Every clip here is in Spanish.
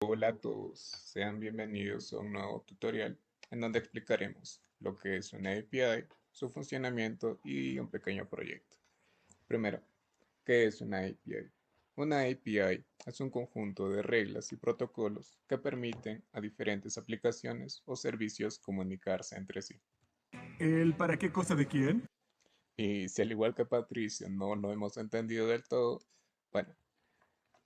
Hola a todos, sean bienvenidos a un nuevo tutorial en donde explicaremos lo que es una API, su funcionamiento y un pequeño proyecto. Primero, ¿qué es una API? Una API es un conjunto de reglas y protocolos que permiten a diferentes aplicaciones o servicios comunicarse entre sí. ¿El para qué cosa de quién? Y si al igual que Patricio no lo hemos entendido del todo, bueno,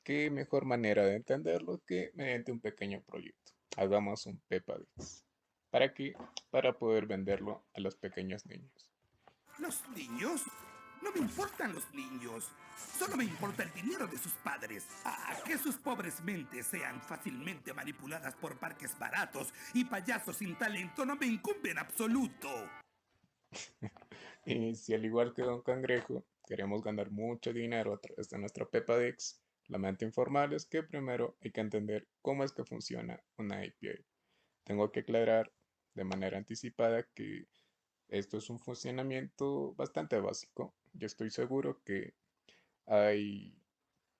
qué mejor manera de entenderlo que mediante un pequeño proyecto. Hagamos un Peppa Pig. ¿Para qué? Para poder venderlo a los pequeños niños. ¿Los niños? No me importan los niños. Solo me importa el dinero de sus padres. Que sus pobres mentes sean fácilmente manipuladas por parques baratos y payasos sin talento no me incumbe en absoluto. Y si al igual que Don Cangrejo queremos ganar mucho dinero a través de nuestra Peppa Pig, lamento informarles que primero hay que entender cómo es que funciona una API. Tengo que aclarar de manera anticipada que esto es un funcionamiento bastante básico. Yo estoy seguro que hay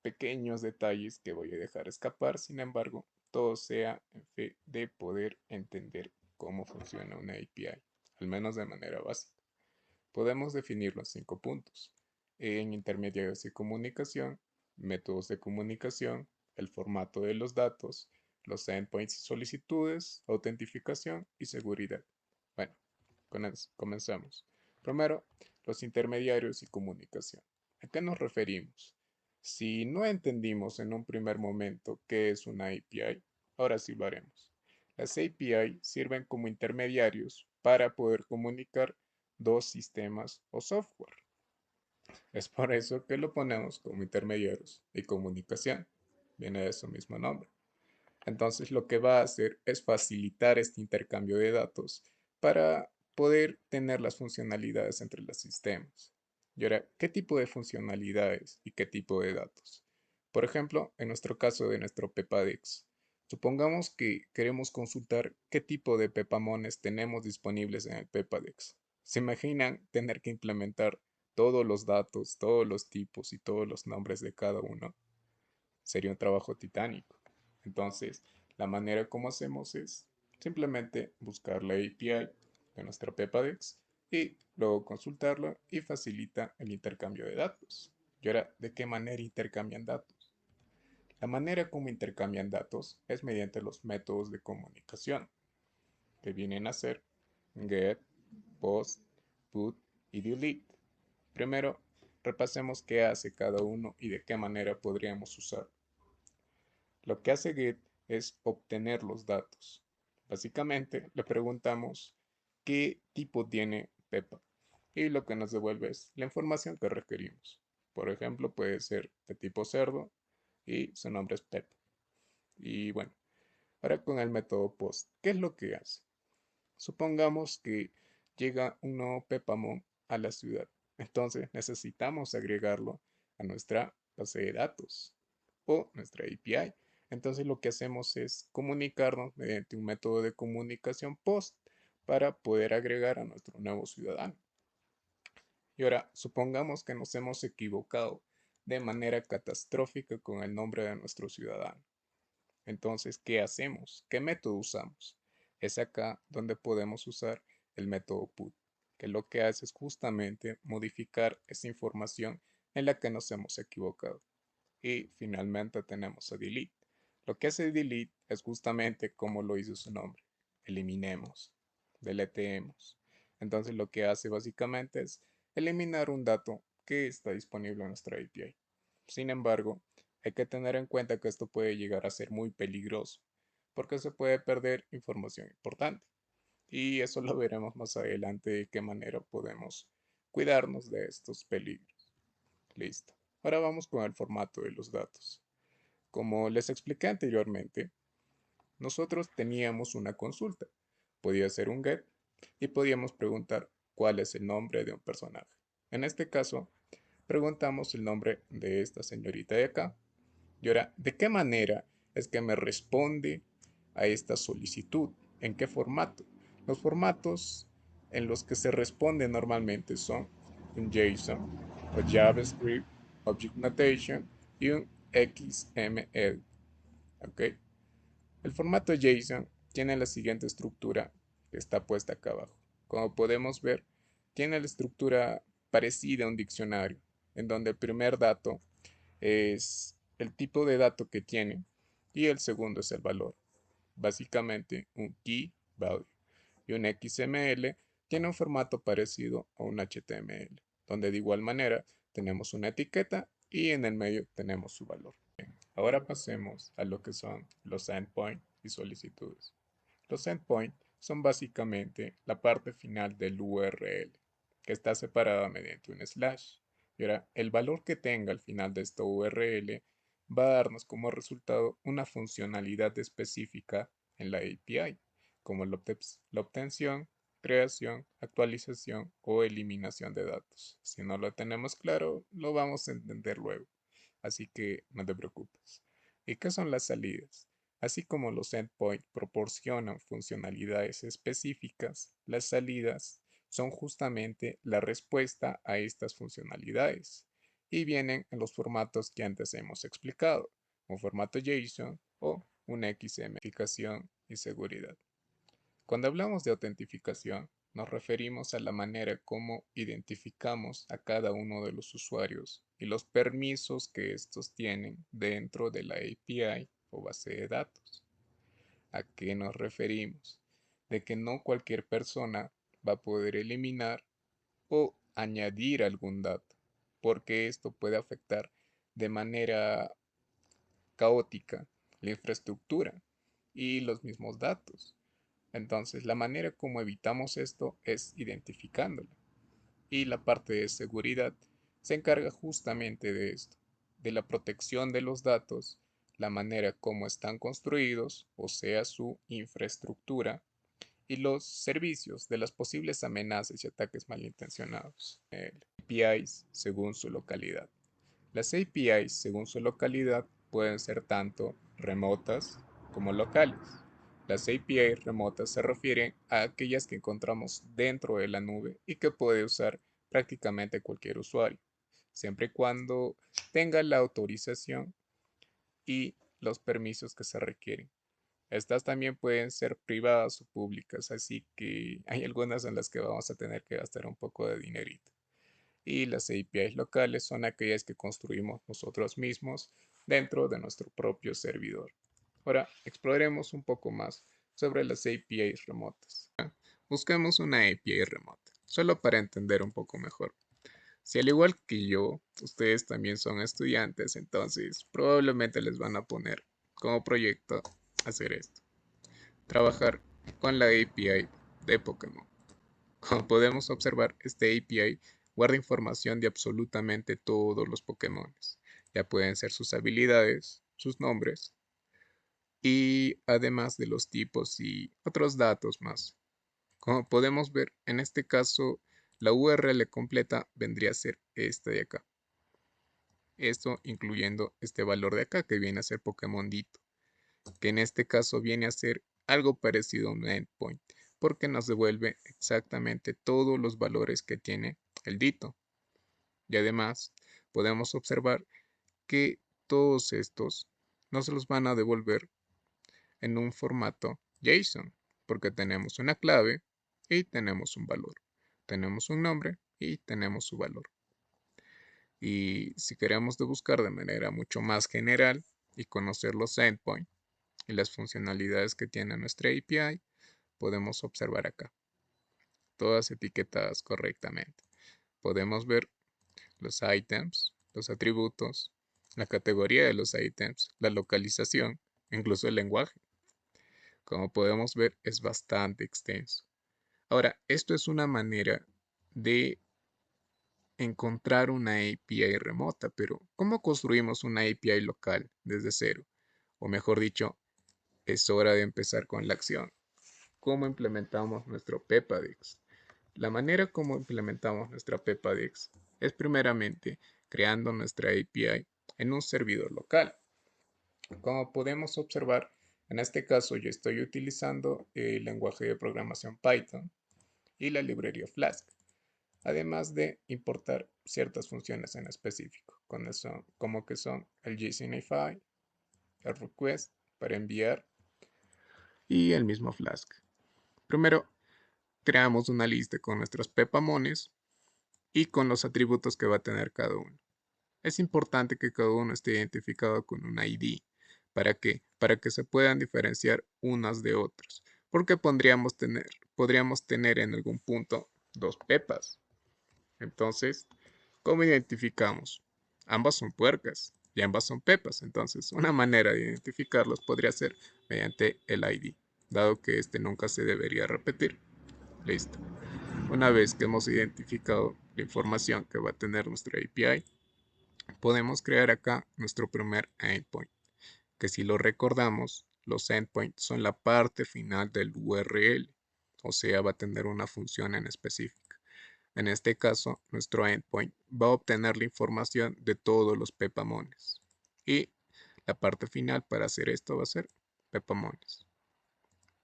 pequeños detalles que voy a dejar escapar, sin embargo, todo sea en fe de poder entender cómo funciona una API, al menos de manera básica. Podemos definirlo en 5 puntos. En intermediarios de comunicación, métodos de comunicación, el formato de los datos, los endpoints y solicitudes, autentificación y seguridad. Bueno, comenzamos. Primero, los intermediarios y comunicación. ¿A qué nos referimos? Si no entendimos en un primer momento qué es una API, ahora sí lo haremos. Las API sirven como intermediarios para poder comunicar dos sistemas o software. Es por eso que lo ponemos como intermediarios y comunicación. Viene de su mismo nombre. Entonces lo que va a hacer es facilitar este intercambio de datos para poder tener las funcionalidades entre los sistemas. Y ahora, ¿qué tipo de funcionalidades y qué tipo de datos? Por ejemplo, en nuestro caso de nuestro Pepadex, supongamos que queremos consultar qué tipo de pepamones tenemos disponibles en el Pepadex. ¿Se imaginan tener que implementar todos los datos, todos los tipos y todos los nombres de cada uno? Sería un trabajo titánico. Entonces, la manera como hacemos es simplemente buscar la API de nuestra Pepadex y luego consultarlo y facilita el intercambio de datos. Y ahora, ¿de qué manera intercambian datos? La manera como intercambian datos es mediante los métodos de comunicación, que vienen a ser get, post, put y delete. Primero, repasemos qué hace cada uno y de qué manera podríamos usarlo. Lo que hace Git es obtener los datos. Básicamente le preguntamos qué tipo tiene Peppa y lo que nos devuelve es la información que requerimos. Por ejemplo, puede ser de tipo cerdo y su nombre es Peppa. Y bueno, ahora con el método post, ¿qué es lo que hace? Supongamos que llega un nuevo Pepamon a la ciudad. Entonces necesitamos agregarlo a nuestra base de datos o nuestra API. Entonces lo que hacemos es comunicarnos mediante un método de comunicación post para poder agregar a nuestro nuevo ciudadano. Y ahora, supongamos que nos hemos equivocado de manera catastrófica con el nombre de nuestro ciudadano. Entonces, ¿qué hacemos? ¿Qué método usamos? Es acá donde podemos usar el método put, que lo que hace es justamente modificar esa información en la que nos hemos equivocado. Y finalmente tenemos a delete. Lo que hace delete es justamente como lo hizo su nombre. Eliminemos, deleteemos. Entonces lo que hace básicamente es eliminar un dato que está disponible en nuestra API. Sin embargo, hay que tener en cuenta que esto puede llegar a ser muy peligroso, porque se puede perder información importante. Y eso lo veremos más adelante de qué manera podemos cuidarnos de estos peligros. Listo. Ahora vamos con el formato de los datos. Como les expliqué anteriormente, nosotros teníamos una consulta. Podía ser un get y podíamos preguntar cuál es el nombre de un personaje. En este caso, preguntamos el nombre de esta señorita de acá. Y ahora, ¿de qué manera es que me responde a esta solicitud? ¿En qué formato? Los formatos en los que se responde normalmente son un JSON, o JavaScript, Object Notation y un XML. ¿Ok? El formato JSON tiene la siguiente estructura que está puesta acá abajo. Como podemos ver, tiene la estructura parecida a un diccionario, en donde el primer dato es el tipo de dato que tiene y el segundo es el valor. Básicamente un key value. Y un XML tiene un formato parecido a un HTML, donde de igual manera tenemos una etiqueta y en el medio tenemos su valor. Ahora pasemos a lo que son los endpoints y solicitudes. Los endpoints son básicamente la parte final del URL, que está separada mediante un slash. Y ahora, el valor que tenga al final de esta URL va a darnos como resultado una funcionalidad específica en la API, como la obtención, creación, actualización o eliminación de datos. Si no lo tenemos claro, lo vamos a entender luego, así que no te preocupes. ¿Y qué son las salidas? Así como los endpoints proporcionan funcionalidades específicas, las salidas son justamente la respuesta a estas funcionalidades y vienen en los formatos que antes hemos explicado, un formato JSON o una XML. Autentificación y seguridad. Cuando hablamos de autentificación, nos referimos a la manera como identificamos a cada uno de los usuarios y los permisos que estos tienen dentro de la API o base de datos. ¿A qué nos referimos? De que no cualquier persona va a poder eliminar o añadir algún dato, porque esto puede afectar de manera caótica la infraestructura y los mismos datos. Entonces, la manera como evitamos esto es identificándolo. Y la parte de seguridad se encarga justamente de esto, de la protección de los datos, la manera como están construidos, o sea, su infraestructura, y los servicios de las posibles amenazas y ataques malintencionados. APIs según su localidad. Las APIs según su localidad pueden ser tanto remotas como locales. Las APIs remotas se refieren a aquellas que encontramos dentro de la nube y que puede usar prácticamente cualquier usuario, siempre y cuando tenga la autorización y los permisos que se requieren. Estas también pueden ser privadas o públicas, así que hay algunas en las que vamos a tener que gastar un poco de dinerito. Y las APIs locales son aquellas que construimos nosotros mismos dentro de nuestro propio servidor. Ahora exploremos un poco más sobre las APIs remotas. Busquemos una API remota, solo para entender un poco mejor. Si al igual que yo, ustedes también son estudiantes, entonces probablemente les van a poner como proyecto hacer esto. Trabajar con la API de Pokémon. Como podemos observar, este API guarda información de absolutamente todos los Pokémon. Ya pueden ser sus habilidades, sus nombres y además de los tipos y otros datos más. Como podemos ver, en este caso, la URL completa vendría a ser esta de acá. Esto incluyendo este valor de acá que viene a ser Pokémon Dito, que en este caso viene a ser algo parecido a un endpoint, porque nos devuelve exactamente todos los valores que tiene el Dito. Y además, podemos observar que todos estos nos los van a devolver en un formato JSON, porque tenemos una clave y tenemos un valor. Tenemos un nombre y tenemos su valor. Y si queremos buscar de manera mucho más general y conocer los endpoints y las funcionalidades que tiene nuestra API, podemos observar acá, todas etiquetadas correctamente. Podemos ver los items, los atributos, la categoría de los items, la localización, incluso el lenguaje. Como podemos ver, es bastante extenso. Ahora, esto es una manera de encontrar una API remota, pero ¿cómo construimos una API local desde cero? O mejor dicho, es hora de empezar con la acción. ¿Cómo implementamos nuestro Pepadix? La manera como implementamos nuestra Pepadix es primeramente creando nuestra API en un servidor local. Como podemos observar, en este caso yo estoy utilizando el lenguaje de programación Python y la librería Flask, además de importar ciertas funciones en específico, como que son el JSONify, el request para enviar, y el mismo Flask. Primero, creamos una lista con nuestros pepamones y con los atributos que va a tener cada uno. Es importante que cada uno esté identificado con un ID. ¿Para qué? Para que se puedan diferenciar unas de otras. Porque podríamos tener en algún punto dos pepas. Entonces, ¿cómo identificamos? Ambas son puercas y ambas son pepas. Entonces, una manera de identificarlos podría ser mediante el ID, dado que este nunca se debería repetir. Listo. Una vez que hemos identificado la información que va a tener nuestra API, podemos crear acá nuestro primer endpoint, que si lo recordamos, los endpoints son la parte final del URL, o sea, va a tener una función en específica. En este caso, nuestro endpoint va a obtener la información de todos los pepamones. Y la parte final para hacer esto va a ser pepamones.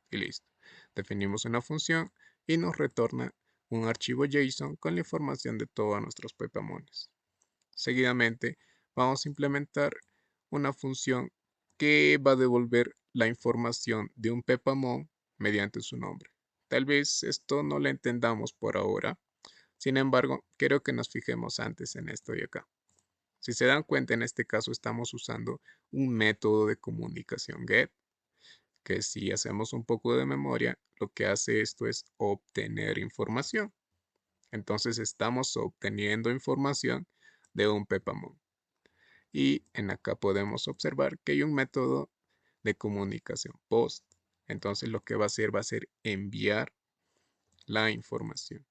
Y listo. Definimos una función y nos retorna un archivo JSON con la información de todos nuestros pepamones. Seguidamente, vamos a implementar una función que va a devolver la información de un pepamon mediante su nombre. Tal vez esto no lo entendamos por ahora. Sin embargo, quiero que nos fijemos antes en esto de acá. Si se dan cuenta, en este caso estamos usando un método de comunicación GET, que si hacemos un poco de memoria, lo que hace esto es obtener información. Entonces estamos obteniendo información de un pepamon. Y en acá podemos observar que hay un método de comunicación POST. Entonces lo que va a ser enviar la información.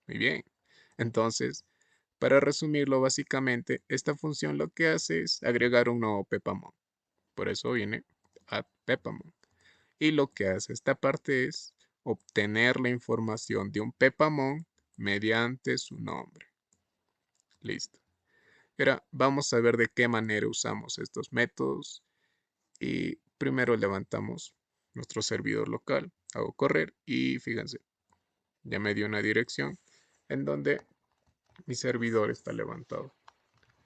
Muy bien. Entonces, para resumirlo básicamente, esta función lo que hace es agregar un nuevo pepamon. Por eso viene add pepamon. Y lo que hace esta parte es obtener la información de un pepamon mediante su nombre. Listo. Ahora vamos a ver de qué manera usamos estos métodos. Y primero levantamos nuestro servidor local, hago correr y fíjense, ya me dio una dirección en donde mi servidor está levantado.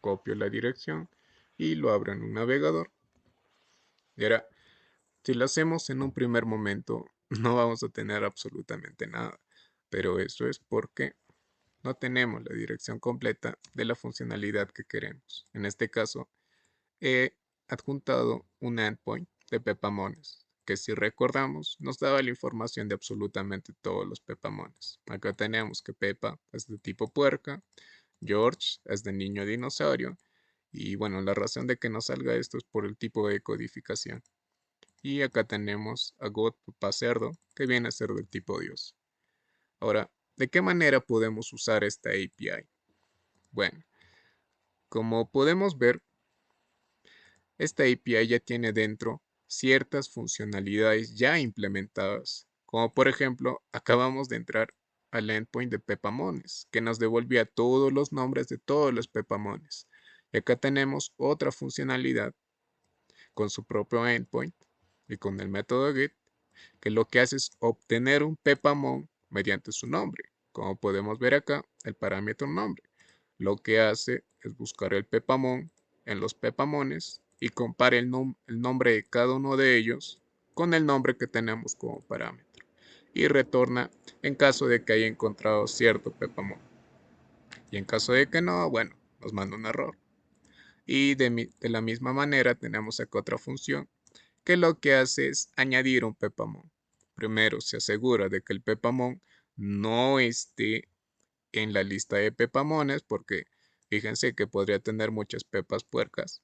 Copio la dirección y lo abro en un navegador. Y ahora, si lo hacemos en un primer momento, no vamos a tener absolutamente nada. Pero eso es porque no tenemos la dirección completa de la funcionalidad que queremos. En este caso, he adjuntado un endpoint de pepamones, que si recordamos nos daba la información de absolutamente todos los pepamones. Acá tenemos que Pepa es de tipo puerca, George es de niño dinosaurio, y bueno, la razón de que nos salga esto es por el tipo de codificación. Y acá tenemos a God papá cerdo, que viene a ser del tipo Dios. Ahora, ¿de qué manera podemos usar esta API? Bueno, como podemos ver, esta API ya tiene dentro ciertas funcionalidades ya implementadas, como por ejemplo, acabamos de entrar al endpoint de pepamones, que nos devolvía todos los nombres de todos los pepamones. Y acá tenemos otra funcionalidad con su propio endpoint y con el método get, que lo que hace es obtener un pepamon mediante su nombre. Como podemos ver acá, el parámetro nombre. Lo que hace es buscar el pepamon en los pepamones y compara el nombre de cada uno de ellos con el nombre que tenemos como parámetro. Y retorna en caso de que haya encontrado cierto pepamon. Y en caso de que no, bueno, nos manda un error. Y de la misma manera tenemos acá otra función que lo que hace es añadir un pepamon. Primero se asegura de que el pepamon no esté en la lista de pepamones porque fíjense que podría tener muchas pepas puercas,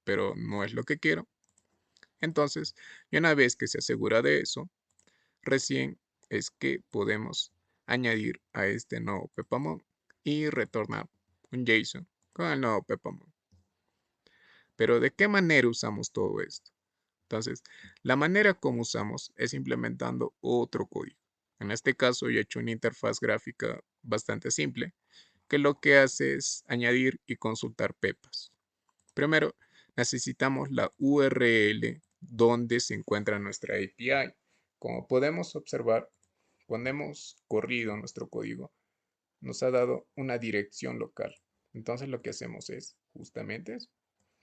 pero no es lo que quiero. Entonces, y una vez que se asegura de eso, recién es que podemos añadir a este nuevo pepamon y retornar un JSON con el nuevo pepamon. Pero ¿de qué manera usamos todo esto? Entonces, la manera como usamos es implementando otro código. En este caso, yo he hecho una interfaz gráfica bastante simple, que lo que hace es añadir y consultar pepas. Primero, necesitamos la URL donde se encuentra nuestra API. Como podemos observar, cuando hemos corrido nuestro código, nos ha dado una dirección local. Entonces, lo que hacemos es justamente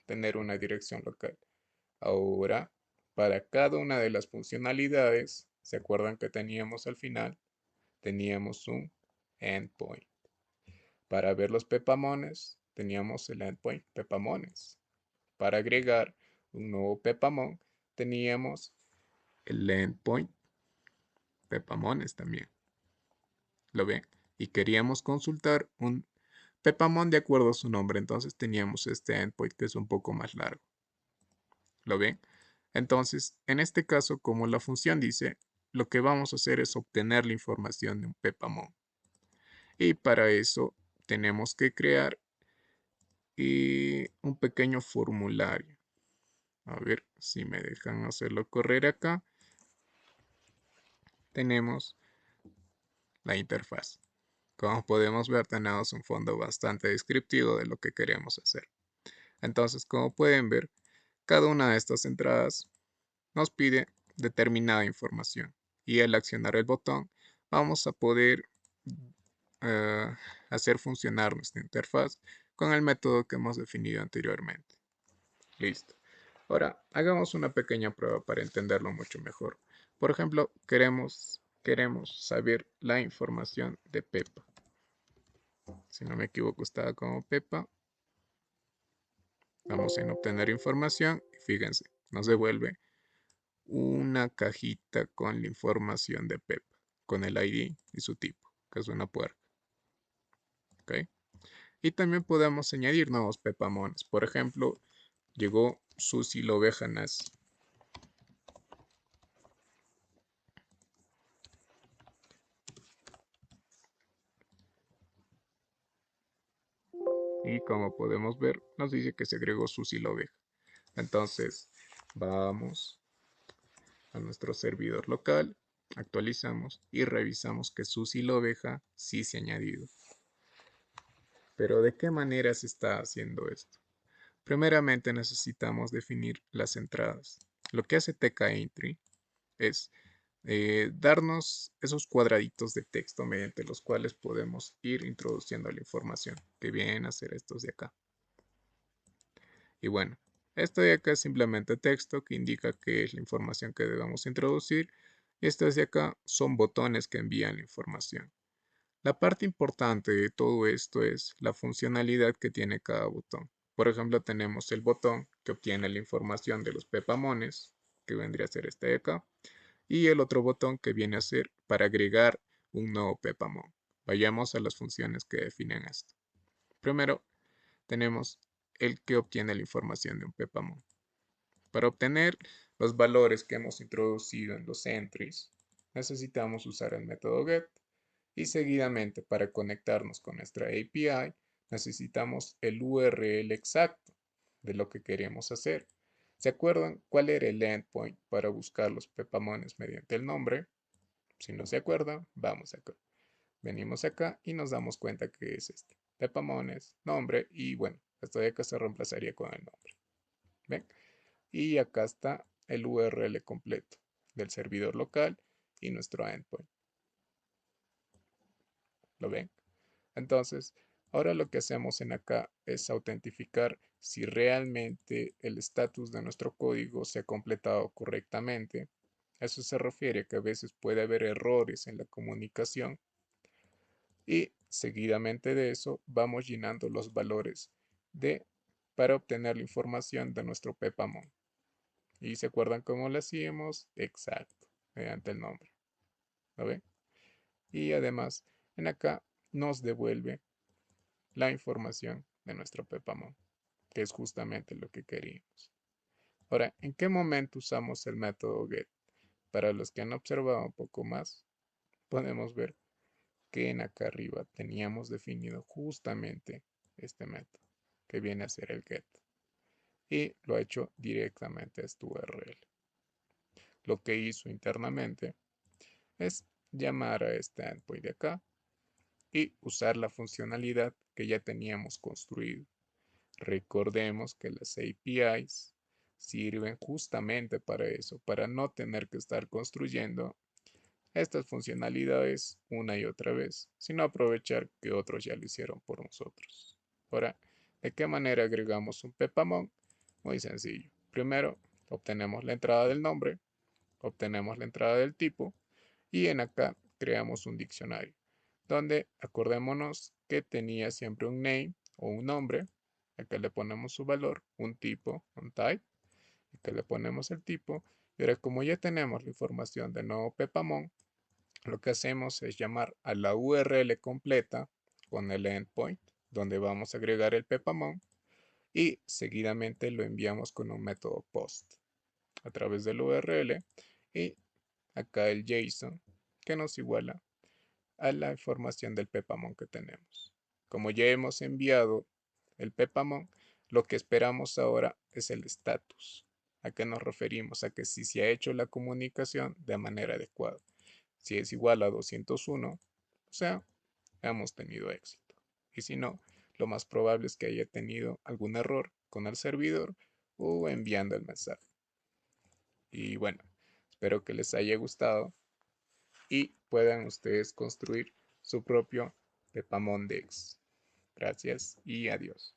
tener una dirección local. Ahora para cada una de las funcionalidades, ¿se acuerdan que teníamos al final? Teníamos un endpoint. Para ver los pepamones, teníamos el endpoint pepamones. Para agregar un nuevo pepamon, teníamos el endpoint pepamones también. ¿Lo ven? Y queríamos consultar un pepamon de acuerdo a su nombre, entonces teníamos este endpoint que es un poco más largo. ¿Lo ven? Entonces, en este caso, como la función dice, lo que vamos a hacer es obtener la información de un pepamon. Y para eso tenemos que crear un pequeño formulario. A ver si me dejan hacerlo correr acá. Tenemos la interfaz. Como podemos ver, tenemos un fondo bastante descriptivo de lo que queremos hacer. Entonces, como pueden ver, cada una de estas entradas nos pide determinada información. Y al accionar el botón, vamos a poder eh, hacer funcionar nuestra interfaz con el método que hemos definido anteriormente. Listo. Ahora, hagamos una pequeña prueba para entenderlo mucho mejor. Por ejemplo, queremos saber la información de Pepa. Si no me equivoco, estaba como Pepa. Vamos en obtener información y fíjense, nos devuelve una cajita con la información de Pepa, con el ID y su tipo, que es una puerca. ¿Ok? Y también podemos añadir nuevos pepamones. Por ejemplo, llegó Susi la oveja nazi. Y como podemos ver, nos dice que se agregó Susi la oveja. Entonces, vamos a nuestro servidor local, actualizamos y revisamos que Susi la oveja sí se ha añadido. Pero ¿de qué manera se está haciendo esto? Primeramente necesitamos definir las entradas. Lo que hace TK-Entry es darnos esos cuadraditos de texto mediante los cuales podemos ir introduciendo la información, que vienen a ser estos de acá. Y bueno, esto de acá es simplemente texto que indica qué es la información que debemos introducir. Y estos de acá son botones que envían la información. La parte importante de todo esto es la funcionalidad que tiene cada botón. Por ejemplo, tenemos el botón que obtiene la información de los pepamones, que vendría a ser este de acá, y el otro botón que viene a ser para agregar un nuevo pepamon. Vayamos a las funciones que definen esto. Primero, tenemos el que obtiene la información de un pepamon. Para obtener los valores que hemos introducido en los entries, necesitamos usar el método get y seguidamente para conectarnos con nuestra API necesitamos el URL exacto de lo que queremos hacer. ¿Se acuerdan cuál era el endpoint para buscar los pepamones mediante el nombre? Si no se acuerdan, vamos acá. Venimos acá y nos damos cuenta que es este. Pepamones, nombre y bueno, esto de acá se reemplazaría con el nombre. ¿Ven? Y acá está el URL completo del servidor local y nuestro endpoint. ¿Lo ven? Entonces, ahora lo que hacemos en acá es autentificar si realmente el estatus de nuestro código se ha completado correctamente. Eso se refiere a que a veces puede haber errores en la comunicación y seguidamente de eso vamos llenando los valores para obtener la información de nuestro pepamon. ¿Y se acuerdan cómo lo hacíamos? Exacto, mediante el nombre. ¿Lo ven? Y además, en acá nos devuelve la información de nuestro pepamon, que es justamente lo que queríamos. Ahora, ¿en qué momento usamos el método get? Para los que han observado un poco más, podemos ver que en acá arriba teníamos definido justamente este método, que viene a ser el get. Y lo ha hecho directamente a este URL. Lo que hizo internamente es llamar a este endpoint de acá y usar la funcionalidad que ya teníamos construido. Recordemos que las APIs sirven justamente para eso, para no tener que estar construyendo estas funcionalidades una y otra vez, sino aprovechar que otros ya lo hicieron por nosotros. Ahora, ¿de qué manera agregamos un pepamon? Muy sencillo. Primero, Obtenemos la entrada del nombre, obtenemos la entrada del tipo y en acá creamos un diccionario donde acordémonos que tenía siempre un name o un nombre. Acá le ponemos su valor, un tipo, un type. Acá le ponemos el tipo. Y ahora como ya tenemos la información del nuevo Pepamon, lo que hacemos es llamar a la URL completa con el endpoint donde vamos a agregar el Pepamon y seguidamente lo enviamos con un método post a través del URL y acá el JSON que nos iguala a la información del Pepamon que tenemos. Como ya hemos enviado el Pepamon, lo que esperamos ahora es el status. ¿A qué nos referimos? A que si se ha hecho la comunicación de manera adecuada. Si es igual a 201, o sea, hemos tenido éxito. Y si no, lo más probable es que haya tenido algún error con el servidor o enviando el mensaje. Y bueno, espero que les haya gustado y puedan ustedes construir su propio Pepamon Dex. Gracias y adiós.